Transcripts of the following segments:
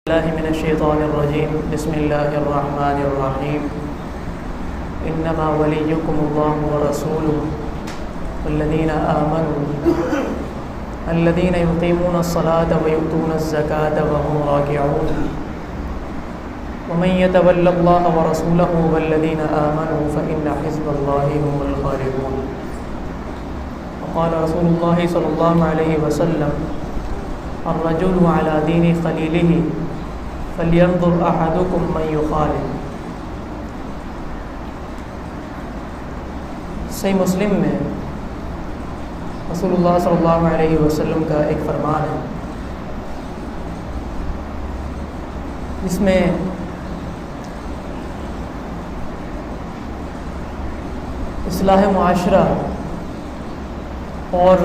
الله من الشيطان الرجيم بسم الله الرحمن الرحيم إنما وليكم الله ورسوله والذين آمنوا الذين يقيمون الصلاة ويؤتون الزكاة وهم راكعون ومن يتول الله ورسوله والذين آمنوا فإن حزب الله هم الغالبون. وقال رسول الله صلى الله عليه وسلم الرجل على دين خليله فلينظر أحدكم من يخالف. صحیح مسلم میں رسول اللہ صلی اللہ علیہ وسلم کا ایک فرمان ہے جس میں اصلاح معاشرہ اور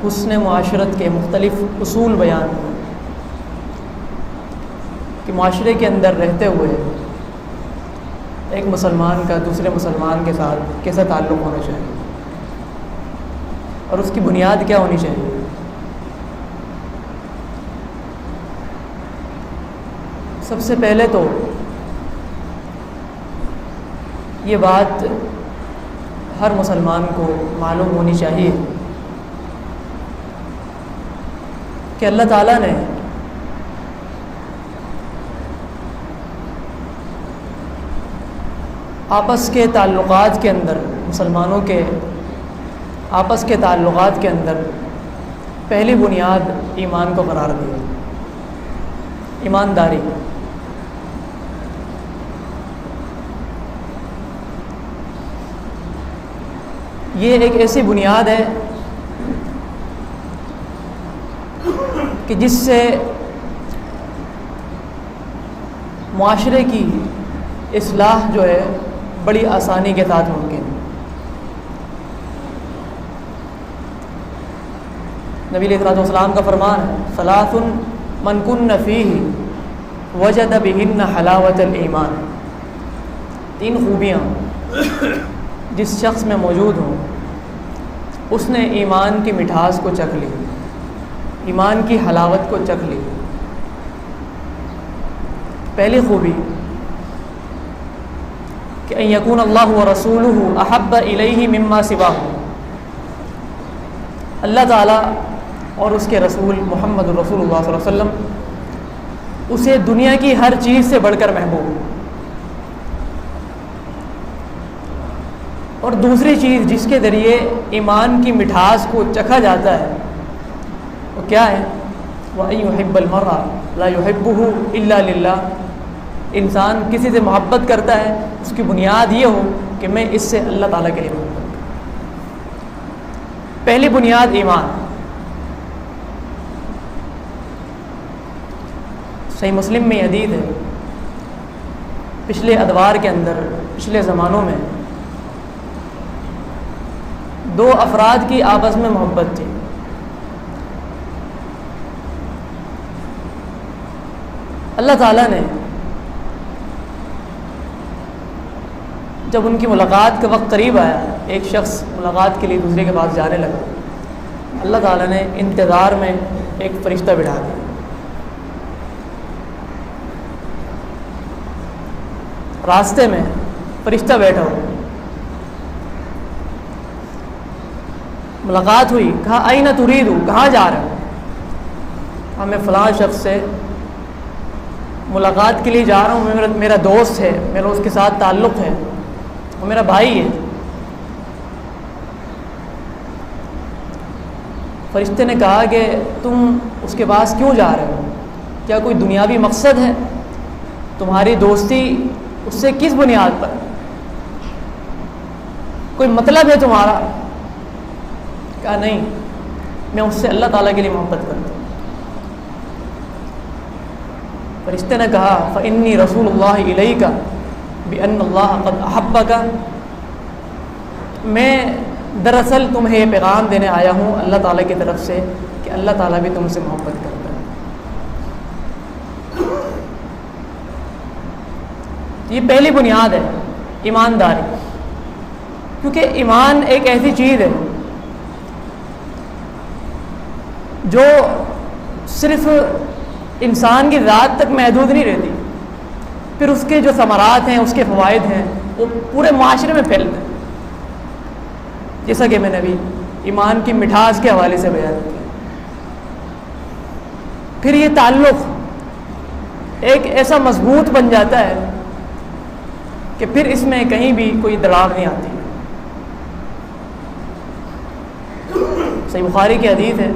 حسن معاشرت کے مختلف اصول بیان ہوئے کہ معاشرے کے اندر رہتے ہوئے ایک مسلمان کا دوسرے مسلمان کے ساتھ کیسا تعلق ہونا چاہیے اور اس کی بنیاد کیا ہونی چاہیے. سب سے پہلے تو یہ بات ہر مسلمان کو معلوم ہونی چاہیے کہ اللہ تعالیٰ نے آپس کے تعلقات کے اندر مسلمانوں کے آپس کے تعلقات کے اندر پہلی بنیاد ایمان کو قرار دیا. ایمانداری یہ ایک ایسی بنیاد ہے کہ جس سے معاشرے کی اصلاح جو ہے بڑی آسانی کے ساتھ ممکن ہے. نبی علیہ السلام کا فرمان ہے ثلاث من کن فیہ وجد بہن حلاوت الایمان. 3 خوبیاں جس شخص میں موجود ہوں اس نے ایمان کی مٹھاس کو چکھ لی, ایمان کی حلاوت کو چکھ لی. پہلی خوبی کہ ان یکون اللہ ورسولہ احب الیہ مما سواہ. اللہ تعالیٰ اور اس کے رسول محمد رسول اللہ صلی اللہ علیہ وسلم اسے دنیا کی ہر چیز سے بڑھ کر محبوب. اور دوسری چیز جس کے ذریعے ایمان کی مٹھاس کو چکھا جاتا ہے وہ کیا ہے؟ وَأَن يُحِبَّ الْمَرْءَ لَا يُحِبُّهُ إِلَّا لِلَّهِ. انسان کسی سے محبت کرتا ہے اس کی بنیاد یہ ہو کہ میں اس سے اللہ تعالیٰ کے لیے محبت کروں. پہلی بنیاد ایمان. صحیح مسلم میں یہ حدیث ہے پچھلے ادوار کے اندر پچھلے زمانوں میں 2 افراد کی آپس میں محبت تھی. اللہ تعالیٰ نے جب ان کی ملاقات کا وقت قریب آیا, ایک شخص ملاقات کے لیے دوسرے کے پاس جانے لگا, اللہ تعالیٰ نے انتظار میں ایک فرشتہ بٹھا دیا. راستے میں فرشتہ بیٹھا ہو, ملاقات ہوئی, کہا آئینہ ترید, کہاں جا رہا ہے؟ میں فلاں شخص سے ملاقات کے لیے جا رہا ہوں, میرا دوست ہے, میرا اس کے ساتھ تعلق ہے, وہ میرا بھائی ہے. فرشتے نے کہا کہ تم اس کے پاس کیوں جا رہے ہو؟ کیا کوئی دنیاوی مقصد ہے؟ تمہاری دوستی اس سے کس بنیاد پر؟ کوئی مطلب ہے تمہارا؟ کہا نہیں, میں اس سے اللہ تعالیٰ کے لیے محبت کرتا ہوں. فرشتے نے کہا فإنی رسول اللہ الیک بأن اللہ قد احبک. میں دراصل تمہیں یہ پیغام دینے آیا ہوں اللہ تعالیٰ کی طرف سے کہ اللہ تعالیٰ بھی تم سے محبت کرتا ہے. یہ پہلی بنیاد ہے ایمانداری, کیونکہ ایمان ایک ایسی چیز ہے جو صرف انسان کی ذات تک محدود نہیں رہتی، پھر اس کے جو ثمرات ہیں، اس کے فوائد ہیں، وہ پورے معاشرے میں پھیلتے ہیں، جیسا کہ میں نے ابھی ایمان کی مٹھاس کے حوالے سے بیان کیا۔ پھر یہ تعلق ایک ایسا مضبوط بن جاتا ہے کہ پھر اس میں کہیں بھی کوئی دراڑ نہیں آتی۔ صحیح بخاری کی حدیث ہے،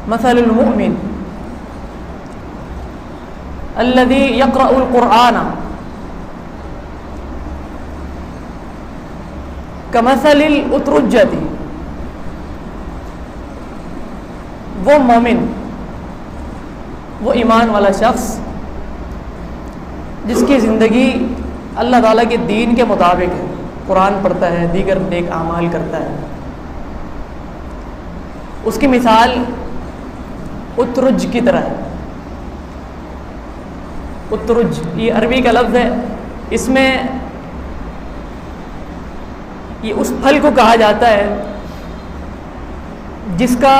مثل المؤمن الذي يقرأ القرآن كمثل الأترجة، وہ مومن، وہ ایمان والا شخص جس کی زندگی اللہ تعالیٰ کے دین کے مطابق ہے، قرآن پڑھتا ہے، دیگر نیک اعمال کرتا ہے، اس کی مثال اترج کی طرح ہے۔ اترج یہ عربی کا لفظ ہے، اس میں یہ اس پھل کو کہا جاتا ہے جس کا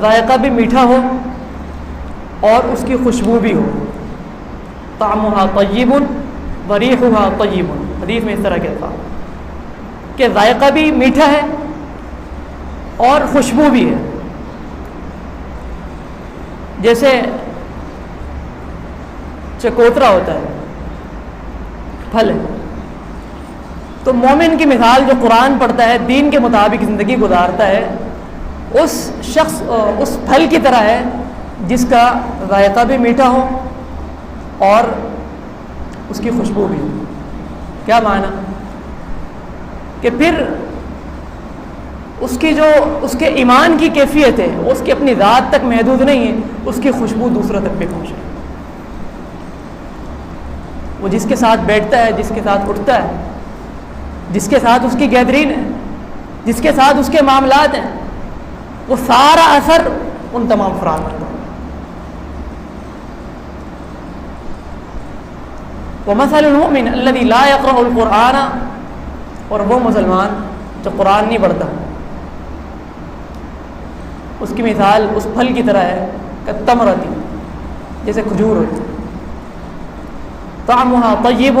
ذائقہ بھی میٹھا ہو اور اس کی خوشبو بھی ہو۔ طعمها طیب وریحها طیب، حدیث میں اس طرح کہتا کہ ذائقہ بھی میٹھا ہے اور خوشبو بھی ہے۔ جیسے چکوترا ہوتا ہے، پھل ہے، تو مومن کی مثال جو قرآن پڑھتا ہے، دین کے مطابق زندگی گزارتا ہے، اس شخص اس پھل کی طرح ہے جس کا ذائقہ بھی میٹھا ہو اور اس کی خوشبو بھی ہو۔ کیا معنی؟ کہ پھر اس کی جو اس کے ایمان کی کیفیت ہے، اس کی اپنی ذات تک محدود نہیں ہے، اس کی خوشبو دوسروں تک بھی پہنچے۔ وہ جس کے ساتھ بیٹھتا ہے، جس کے ساتھ اٹھتا ہے، جس کے ساتھ اس کی گیدرین ہے، جس کے ساتھ اس کے معاملات ہیں، وہ سارا اثر ان تمام افراد پر۔ وَمَثَلُ الْمُؤْمِنِ الَّذِي لَا يَقْرَأُ الْقُرْآنَ، اور وہ مسلمان جو قرآن نہیں پڑھتا، اس کی مثال اس پھل کی طرح ہے کالتمرۃ، جیسے کھجور ہوتی، طعمها طیب،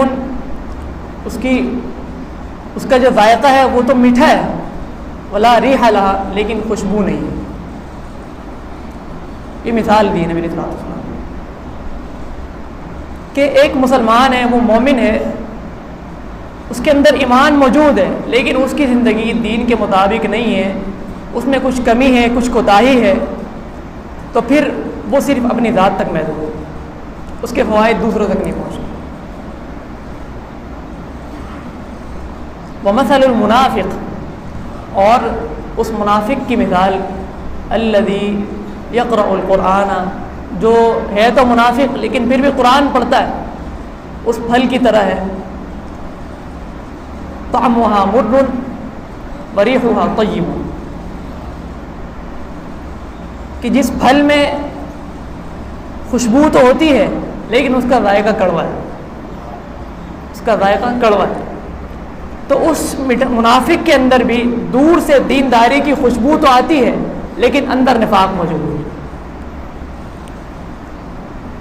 اس کا جو ذائقہ ہے وہ تو میٹھا ہے، ولا ریح لها، لیکن خوشبو نہیں ہے۔ یہ مثال دی نبی صلی اللہ علیہ وسلم کہ ایک مسلمان ہے، وہ مومن ہے، اس کے اندر ایمان موجود ہے، لیکن اس کی زندگی دین کے مطابق نہیں ہے، اس میں کچھ کمی ہے، کچھ کوتاہی ہے، تو پھر وہ صرف اپنی ذات تک محدود ہے، اس کے فوائد دوسروں تک نہیں پہنچتے۔ وَمَثَلُ الْمُنَافِقِ، اور اس منافق کی مثال الَّذِي يَقْرَأُ الْقُرْآنَ، جو ہے تو منافق لیکن پھر بھی قرآن پڑھتا ہے، اس پھل کی طرح ہے، طعمها مر وریحها طیب، کہ جس پھل میں خوشبو تو ہوتی ہے لیکن اس کا ذائقہ کڑوا ہے، اس کا ذائقہ کڑوا ہے۔ تو اس منافق کے اندر بھی دور سے دینداری کی خوشبو تو آتی ہے لیکن اندر نفاق موجود ہے۔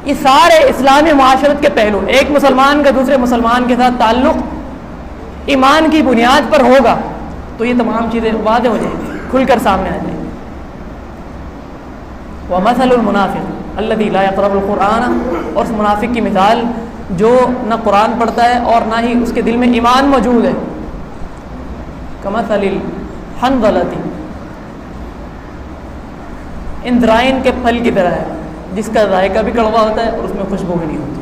یہ سارے اسلامی معاشرت کے پہلو، ایک مسلمان کا دوسرے مسلمان کے ساتھ تعلق ایمان کی بنیاد پر ہوگا تو یہ تمام چیزیں واضح ہو جائیں گی، کھل کر سامنے آ جائیں گی۔ وَمَثَلُ الْمُنَافِقِ الَّذِي لَا يَقْرَأُ الْقُرْآنَ، اور اس منافق کی مثال جو نہ قرآن پڑھتا ہے اور نہ ہی اس کے دل میں ایمان موجود ہے، كَمَثَلِ الْحَنْظَلَةِ، اندرائن کے پھل کی طرح ہے جس کا ذائقہ بھی کڑوا ہوتا ہے اور اس میں خوشبو بھی نہیں ہوتی۔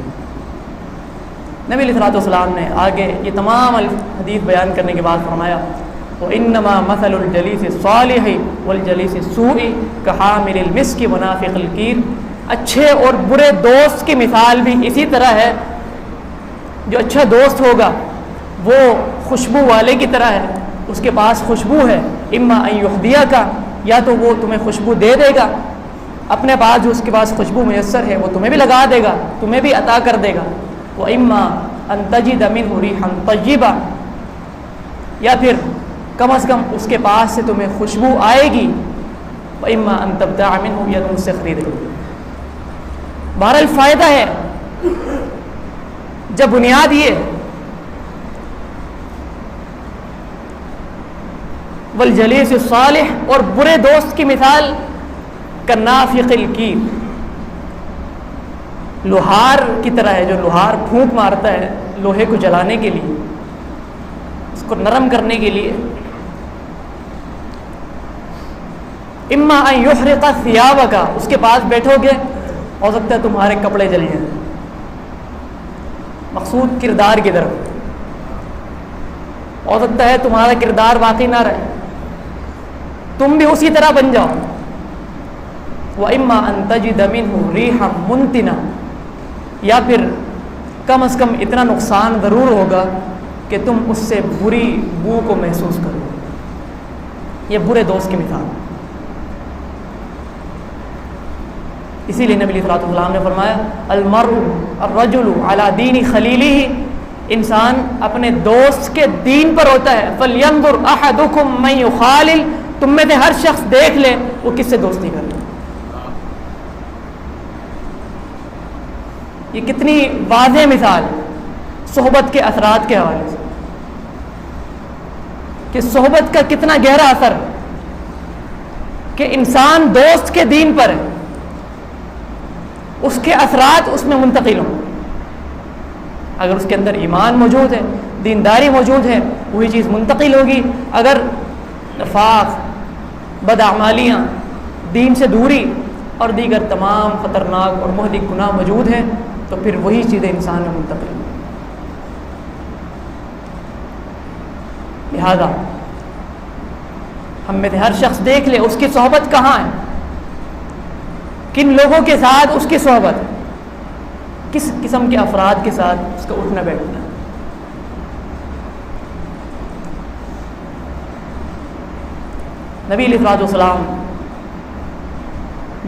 نبی علیہ الصلوۃ والسلام نے آگے یہ تمام حدیث بیان کرنے کے بعد فرمایا وَإِنَّمَا مَثَلُ الْجَلِيسِ الصَّالِحِ وَالْجَلِيسِ السُّوءِ كَحَامِلِ الْمِسْكِ وَنَافِخِ الْكِيرِ، اچھے اور برے دوست کی مثال بھی اسی طرح ہے۔ جو اچھا دوست ہوگا وہ خوشبو والے کی طرح ہے، اس کے پاس خوشبو ہے، اما ان یحدیک، یا تو وہ تمہیں خوشبو دے دے گا، اپنے پاس جو اس کے پاس خوشبو میسر ہے وہ تمہیں بھی لگا دے گا، تمہیں بھی عطا کر دے گا، وَإِمَّا أَن تَجِدَ مِنْهُ رِيحًا طَيِّبًا، یا پھر کم از کم اس کے پاس سے تمہیں خوشبو آئے گی، وَإِمَّا أَن تَبْتَاعَ مِنْهُ یا تم اس سے خرید لو. بہرحال فائدہ ہے جب بنیاد یہ والجلیس الصالح، اور برے دوست کی مثال کالنافق الکیر، لوہار کی طرح ہے جو لوہار پھونک مارتا ہے لوہے کو جلانے کے لیے، اس کو نرم کرنے کے لیے. اما ان یحرق ثیابک، اس کے پاس بیٹھو گے ہو سکتا ہے تمہارے کپڑے جل جائیں. مقصود کردار کی طرف، ہو سکتا ہے تمہارا کردار باقی نہ رہے، تم بھی اسی طرح بن جاؤ. وَإِمَّا أَن تَجِدَ مِنْهُ رِيحًا مُنْتِنًا، یا پھر کم از کم اتنا نقصان ضرور ہوگا کہ تم اس سے بری بو کو محسوس کرو. یہ برے دوست کی مثال. اسی لیے نبی صلی اللہ علیہ وسلم نے فرمایا المرء الرجل علی دین خلیلہ، انسان اپنے دوست کے دین پر ہوتا ہے. فَلْيَنْظُرْ أَحَدُكُمْ مَنْ يُخَالِلْ، تم میں سے ہر شخص دیکھ لے وہ کس سے دوستی کر لے. یہ کتنی واضح مثال صحبت کے اثرات کے حوالے سے، کہ صحبت کا کتنا گہرا اثر کہ انسان دوست کے دین پر ہے، اس کے اثرات اس میں منتقل ہوں. اگر اس کے اندر ایمان موجود ہے، دینداری موجود ہے، وہی چیز منتقل ہوگی. اگر نفاق، بداعمالیاں، دین سے دوری اور دیگر تمام خطرناک اور مہلک گناہ موجود ہیں تو پھر وہی چیزیں انسان میں منتقل ہوں. لہذا ہم میں سے ہر شخص دیکھ لے اس کی صحبت کہاں ہے، کن لوگوں کے ساتھ اس کی صحبت، کس قسم کے افراد کے ساتھ اس کا اٹھنا بیٹھنا. نبی علیہ الصلوۃ والسلام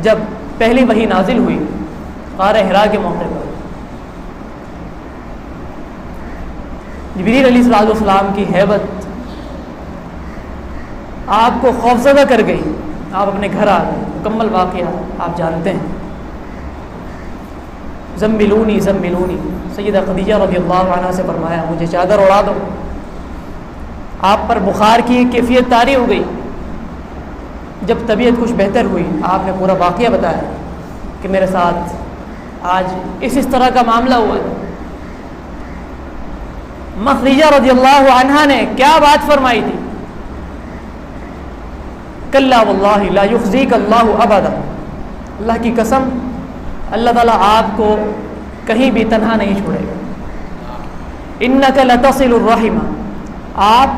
جب پہلی وحی نازل ہوئی غار حرا کے موقع پر، جبریل علیہ الصلوۃ والسلام کی ہیبت آپ کو خوفزدہ کر گئی. آپ اپنے گھر آ گئے، مکمل واقعہ آپ جانتے ہیں. زملونی زملونی، سیدہ خدیجہ رضی اللہ عنہ سے فرمایا مجھے چادر اڑا دو. آپ پر بخار کی کیفیت طاری ہو گئی. جب طبیعت کچھ بہتر ہوئی آپ نے پورا واقعہ بتایا کہ میرے ساتھ آج اس طرح کا معاملہ ہوا ہے. خدیجہ رضی اللہ عنہ نے کیا بات فرمائی تھی؟ کلا واللہ لا یخزیک اللہ ابدا، اللہ کی قسم اللہ تعالیٰ آپ کو کہیں بھی تنہا نہیں چھوڑے گا. انک لتصل الرحم، آپ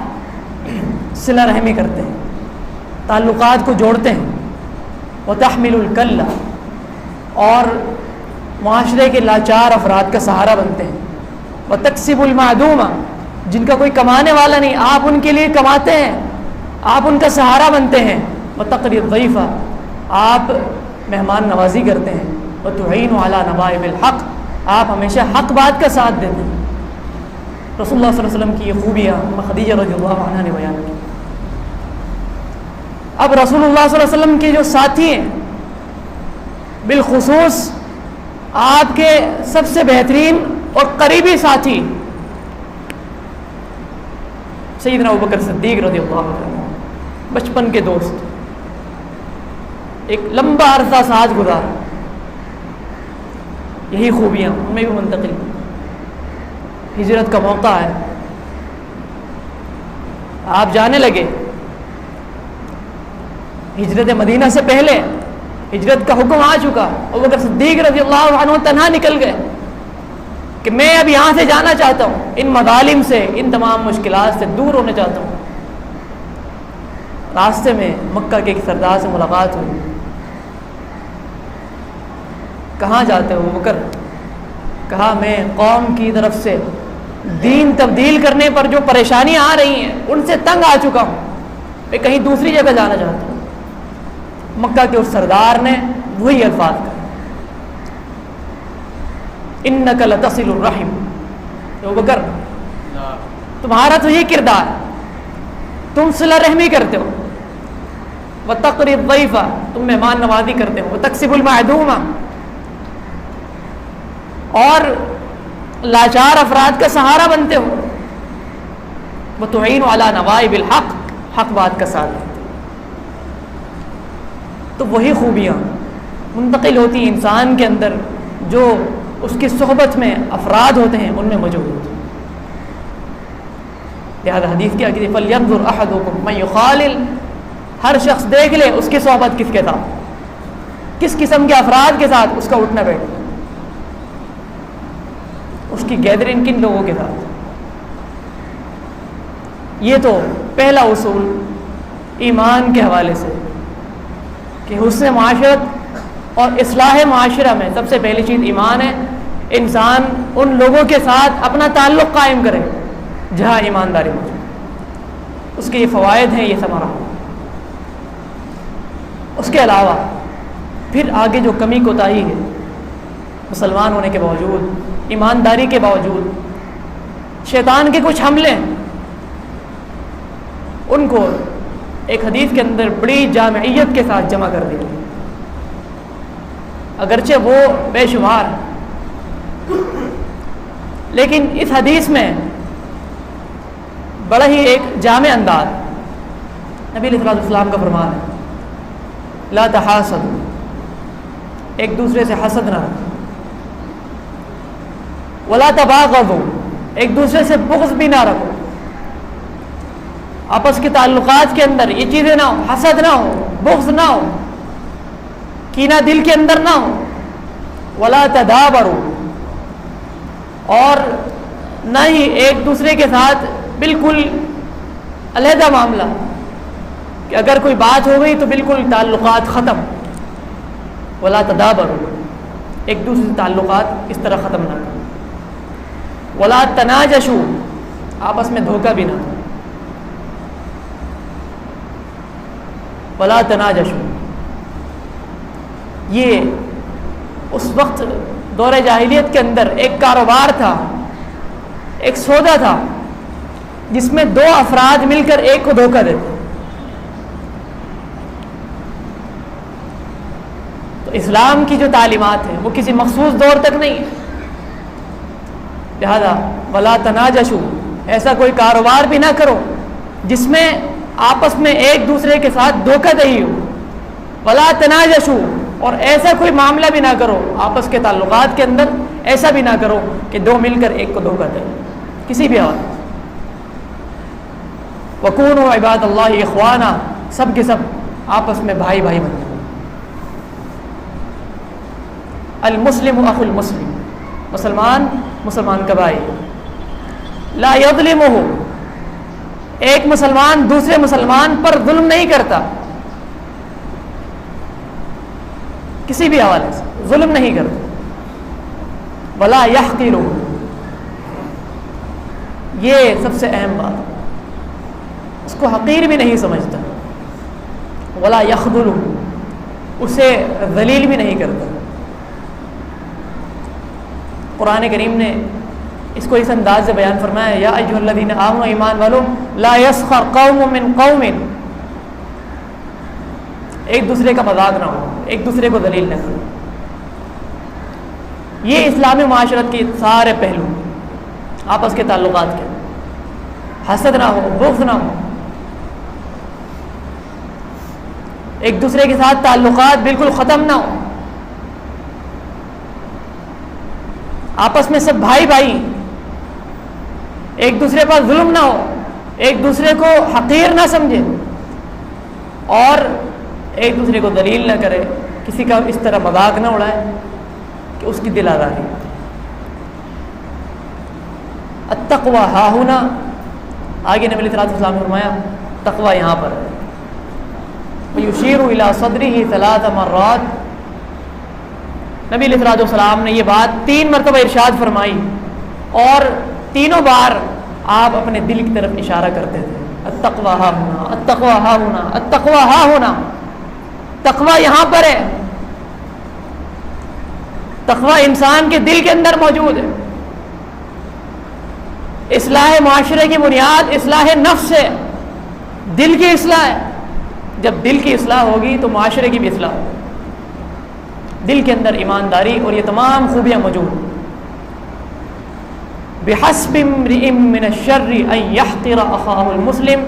صلہ رحمی کرتے ہیں، تعلقات کو جوڑتے ہیں. وتحمل الکل، اور معاشرے کے لاچار افراد کا سہارا بنتے ہیں. وتکسب المعدوم، جن کا کوئی کمانے والا نہیں آپ ان کے لیے کماتے ہیں، آپ ان کا سہارا بنتے ہیں. وتقری الضیف، آپ مہمان نوازی کرتے ہیں. وتعین علی نوائب الحق، آپ ہمیشہ حق بات کا ساتھ دیتے ہیں. رسول اللہ صلی اللہ علیہ وسلم کی یہ خوبیاں خدیجہ رضی اللہ عنہ نے بیان کی. اب رسول اللہ صلی اللہ علیہ وسلم کے جو ساتھی ہیں، بالخصوص آپ کے سب سے بہترین اور قریبی ساتھی سیدنا ابوبکر صدیق رضی اللہ عنہ، بچپن کے دوست، ایک لمبا عرصہ ساتھ گزارا. یہی خوبیاں ہمیں بھی منتقل. ہجرت کا موقع ہے، آپ جانے لگے. ہجرت مدینہ سے پہلے ہجرت کا حکم آ چکا. ابوبکر صدیق رضی اللہ عنہ تنہا نکل گئے کہ میں اب یہاں سے جانا چاہتا ہوں، ان مظالم سے، ان تمام مشکلات سے دور ہونا چاہتا ہوں. راستے میں مکہ کے ایک سردار سے ملاقات ہوئی. کہاں جاتے ہو ابوبکر؟ کہا میں قوم کی طرف سے دین تبدیل کرنے پر جو پریشانیاں آ رہی ہیں ان سے تنگ آ چکا ہوں، میں کہیں دوسری جگہ جانا چاہتا ہوں. مکہ کے اس سردار نے وہی الفاظ کہا، انک لتصل الرحم. ابوبکر تمہارا تو یہ کردار، تم صلہ رحمی کرتے ہو. وَتَقْرِي الضَّيْفَ، تم مہمان نوازی کرتے ہو، وَتَكْسِبُ الْمَعْدُومَ، اور لاچار افراد کا سہارا بنتے ہو، وَتُعِينُ عَلَى نَوَائِبِ الْحَقِّ، حق بات کا ساتھ دیتے ہو۔ تو وہی خوبیاں منتقل ہوتی ہیں انسان کے اندر جو اس کی صحبت میں افراد ہوتے ہیں ان میں موجود ہوتے ہیں۔ لہذا حدیث کیا کہ فَلْيَنظُرْ أَحَدُكُمْ مَنْ يُخَالِلْ، ہر شخص دیکھ لے اس کی صحبت کس کے ساتھ، کس قسم کے افراد کے ساتھ اس کا اٹھنا بیٹھنا، اس کی گیدرنگ کن لوگوں کے ساتھ۔ یہ تو پہلا اصول ایمان کے حوالے سے کہ حسن معاشرت اور اصلاح معاشرہ میں سب سے پہلی چیز ایمان ہے۔ انسان ان لوگوں کے ساتھ اپنا تعلق قائم کرے جہاں ایمانداری موجود، اس کے یہ فوائد ہیں، یہ ثمرہ۔ اس کے علاوہ پھر آگے جو کمی کوتاہی ہے، مسلمان ہونے کے باوجود، ایمانداری کے باوجود شیطان کے کچھ حملے ہیں، ان کو ایک حدیث کے اندر بڑی جامعیت کے ساتھ جمع کر دیا، اگرچہ وہ بے شمار، لیکن اس حدیث میں بڑا ہی ایک جامع انداز نبی علیہ السلام کا فرمان ہے، لا تحاسدوا، ایک دوسرے سے حسد نہ رکھو، ولا تباغضوا، ایک دوسرے سے بغض بھی نہ رکھو، آپس کے تعلقات کے اندر یہ چیزیں نہ ہو، حسد نہ ہو، بغض نہ ہو، کینہ دل کے اندر نہ ہو، ولا تدابروا، اور نہ ہی ایک دوسرے کے ساتھ بالکل علیحدہ معاملہ کہ اگر کوئی بات ہو گئی تو بالکل تعلقات ختم، ولا تدابروا، ایک دوسرے سے تعلقات اس طرح ختم نہ کرو، ولا تناجشوا، آپس میں دھوکہ بھی نہ، ولا تناجشوا، یہ اس وقت دور جاہلیت کے اندر ایک کاروبار تھا، ایک سودا تھا جس میں دو افراد مل کر ایک کو دھوکہ دیتے۔ تو اسلام کی جو تعلیمات ہیں وہ کسی مخصوص دور تک نہیں ہے، لہذا ولا تناجشوا، ایسا کوئی کاروبار بھی نہ کرو جس میں آپس میں ایک دوسرے کے ساتھ دھوکہ دہی ہو، ولا تناجشوا، اور ایسا کوئی معاملہ بھی نہ کرو آپس کے تعلقات کے اندر، ایسا بھی نہ کرو کہ دو مل کر ایک کو دھوکہ دیں کسی بھی حوالے سے۔ وَكُونُوا عِبَادَ اللَّهِ إِخْوَانًا، سب کے سب آپس میں بھائی بھائی بن جائیں۔ المسلم اخو المسلم، مسلمان مسلمان کا بھائی، لا يظلمه، ایک مسلمان دوسرے مسلمان پر ظلم نہیں کرتا، کسی بھی حوالے سے ظلم نہیں کرتا، ولا يحقره، یہ سب سے اہم بات، اس کو حقیر بھی نہیں سمجھتا، ولا يخذله، اسے ذلیل بھی نہیں کرتا۔ قرآن کریم نے اس کو اس انداز سے بیان فرمایا، یا ایھا الذین آمنوا، ایمان والو، لا یسخر قوم من قوم، ایک دوسرے کا مذاق نہ ہو، ایک دوسرے کو ذلیل نہ کرو۔ یہ اسلامی معاشرت کے سارے پہلو، آپس کے تعلقات کے، حسد نہ ہو، بغض نہ ہو، ایک دوسرے کے ساتھ تعلقات بالکل ختم نہ ہو، آپس میں سب بھائی بھائی، ایک دوسرے پر ظلم نہ ہو، ایک دوسرے کو حقیر نہ سمجھے، اور ایک دوسرے کو ذلیل نہ کرے، کسی کا اس طرح مذاق نہ اڑائے کہ اس کی دل آزاری۔ التقوی ہا ہونا، آگے نبی علیہ السلام نے فرمایا تقوی یہاں پر ہے۔ یشیر الی صدرہ ثلاث مرات، نبی علیہ السلام نے یہ بات 3 مرتبہ ارشاد فرمائی، اور تینوں بار آپ اپنے دل کی طرف اشارہ کرتے تھے، التقوی ہا ہونا، التقوی ہا ہونا، التقوی ہا ہونا، تقوی یہاں پر ہے، تقوی انسان کے دل کے اندر موجود ہے۔ اصلاح معاشرے کی بنیاد اصلاح نفس ہے، دل کی اصلاح ہے۔ جب دل کی اصلاح ہوگی تو معاشرے کی بھی اصلاح ہوگی. دل کے اندر ایمانداری اور یہ تمام خوبیاں موجود. بحسب امرئ من الشر ان يحقر اخاه المسلم،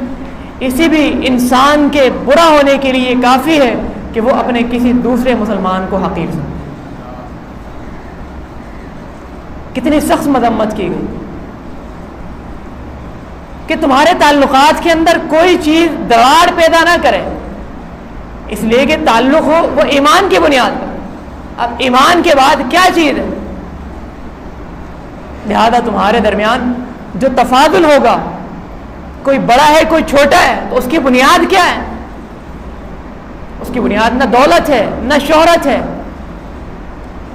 اسی بھی انسان کے برا ہونے کے لیے کافی ہے کہ وہ اپنے کسی دوسرے مسلمان کو حقیر سمجھے. کتنی سخت مذمت کی گئی کہ تمہارے تعلقات کے اندر کوئی چیز دراڑ پیدا نہ کرے، اس لیے کہ تعلق ہو وہ ایمان کی بنیاد پر. اب ایمان کے بعد کیا چیز ہے؟ لہذا تمہارے درمیان جو تفاضل ہوگا، کوئی بڑا ہے کوئی چھوٹا ہے، تو اس کی بنیاد کیا ہے؟ اس کی بنیاد نہ دولت ہے، نہ شہرت ہے،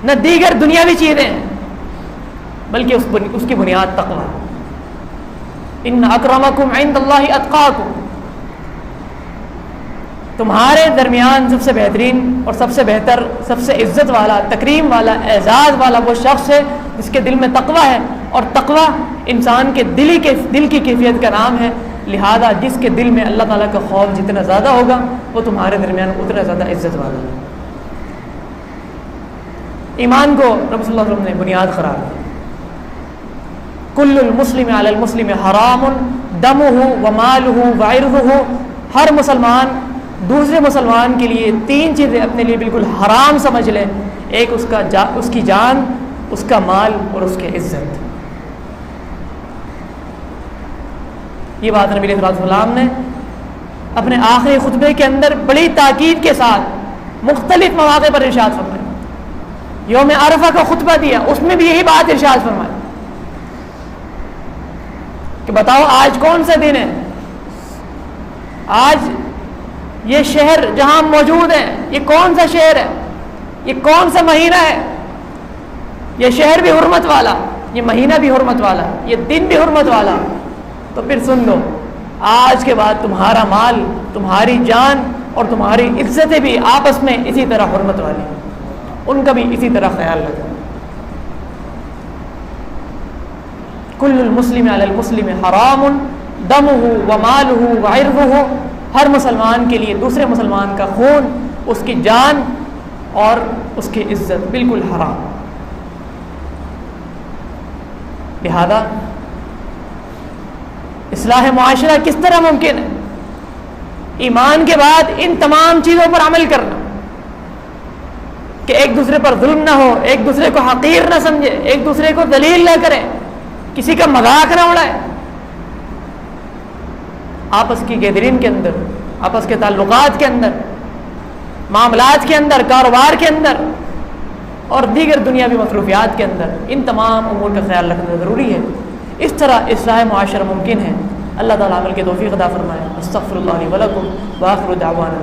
نہ دیگر دنیاوی چیزیں ہیں، بلکہ اس کی بنیاد تقویٰ. ان اکرمکم عند اللہ اتقاکم. تمہارے درمیان سب سے بہترین اور سب سے بہتر، سب سے عزت والا، تکریم والا، اعزاز والا وہ شخص ہے جس کے دل میں تقویٰ ہے، اور تقویٰ انسان کے دل کی کیفیت کا نام ہے. لہذا جس کے دل میں اللہ تعالیٰ کا خوف جتنا زیادہ ہوگا وہ تمہارے درمیان اتنا زیادہ عزت والا ہے. ایمان کو رب صلی اللہ علیہ وسلم نے بنیاد قرار دیا. کل المسلم علی المسلم حرام دمہ ومالہ وعرضہ. ہر مسلمان دوسرے مسلمان کے لیے تین چیزیں اپنے لیے بالکل حرام سمجھ لے. ایک اس کی جان، اس کا مال اور اس کی عزت. یہ بات نبی صلی اللہ علیہ وسلم نے اپنے آخری خطبے کے اندر بڑی تاکید کے ساتھ مختلف مواقع پر ارشاد فرمایا. یوم عرفہ کا خطبہ دیا، اس میں بھی یہی بات ارشاد فرمائی کہ بتاؤ آج کون سا دن ہے؟ آج یہ شہر جہاں ہم موجود ہیں یہ کون سا شہر ہے؟ یہ کون سا مہینہ ہے؟ یہ شہر بھی حرمت والا، یہ مہینہ بھی حرمت والا، یہ دن بھی حرمت والا. تو پھر سن لو، آج کے بعد تمہارا مال، تمہاری جان اور تمہاری عزتیں بھی آپس میں اسی طرح حرمت والی ہیں، ان کا بھی اسی طرح خیال رکھو. کل المسلم علی المسلم حرام دمہ ومالہ وعرضہ. ہر مسلمان کے لیے دوسرے مسلمان کا خون، اس کی جان اور اس کی عزت بالکل حرام. لہذا اصلاح معاشرہ کس طرح ممکن ہے؟ ایمان کے بعد ان تمام چیزوں پر عمل کرنا، کہ ایک دوسرے پر ظلم نہ ہو، ایک دوسرے کو حقیر نہ سمجھے، ایک دوسرے کو ذلیل نہ کرے، کسی کا مذاق نہ اڑائے. آپس کی گیدرین کے اندر، آپس کے تعلقات کے اندر، معاملات کے اندر، کاروبار کے اندر اور دیگر دنیاوی مصروفیات کے اندر ان تمام امور کا خیال رکھنا ضروری ہے. اس طرح اصلاح معاشرہ ممکن ہے. اللہ تعالیٰ عمل کی توفیق عطا فرمائے. استغفر اللہ لی ولکم وآخر دعوانا